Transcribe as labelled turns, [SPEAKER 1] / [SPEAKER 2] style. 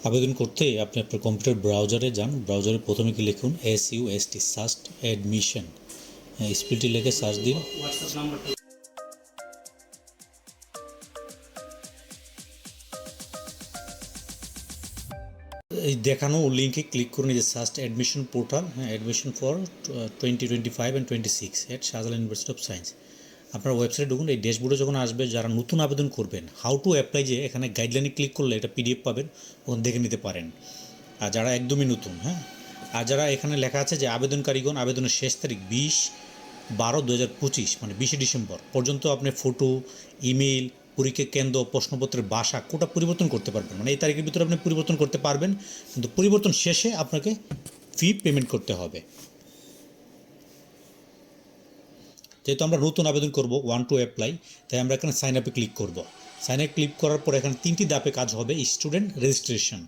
[SPEAKER 1] আবেদন করতে আপনি আপনার কম্পিউটার ব্রাউজারে যান। ব্রাউজারে প্রথমে কি লিখুন SUST সাস্ট অ্যাডমিশন, স্পেলটি লিখে সার্চ দিন। এই দেখানো লিঙ্কে ক্লিক করুন, এই যে সাস্ট অ্যাডমিশন পোর্টাল, হ্যাঁ, admission for 2025 and 26 at Shahjalal university of science. আপনার ওয়েবসাইটে ঢুকুন। এই ড্যাশবোর্ডে যখন আসবে, যারা নতুন আবেদন করবেন হাউ টু অ্যাপ্লাই, যে এখানে গাইডলাইনে ক্লিক করলে এটা PDF পাবেন, ওখানে দেখে নিতে পারেন। আর যারা একদমই নতুন, হ্যাঁ, আর যারা এখানে লেখা আছে যে আবেদনকারীগণ আবেদনের শেষ তারিখ 20/12/2025 মানে 20 ডিসেম্বর পর্যন্ত আপনি ফটো, ইমেল, পরীক্ষা কেন্দ্র, প্রশ্নপত্রের ভাষা কোটা পরিবর্তন করতে পারবেন। মানে এই তারিখের ভিতরে আপনি পরিবর্তন করতে পারবেন, কিন্তু পরিবর্তন শেষে আপনাকে ফি পেমেন্ট করতে হবে। যেহেতু আমরা নতুন আবেদন করব, ওয়ান টু অ্যাপ্লাই, তাই আমরা এখানে সাইন আপে ক্লিক করব। সাইন আপে ক্লিক করার পর এখানে 3টি ধাপে কাজ হবে। Student registration,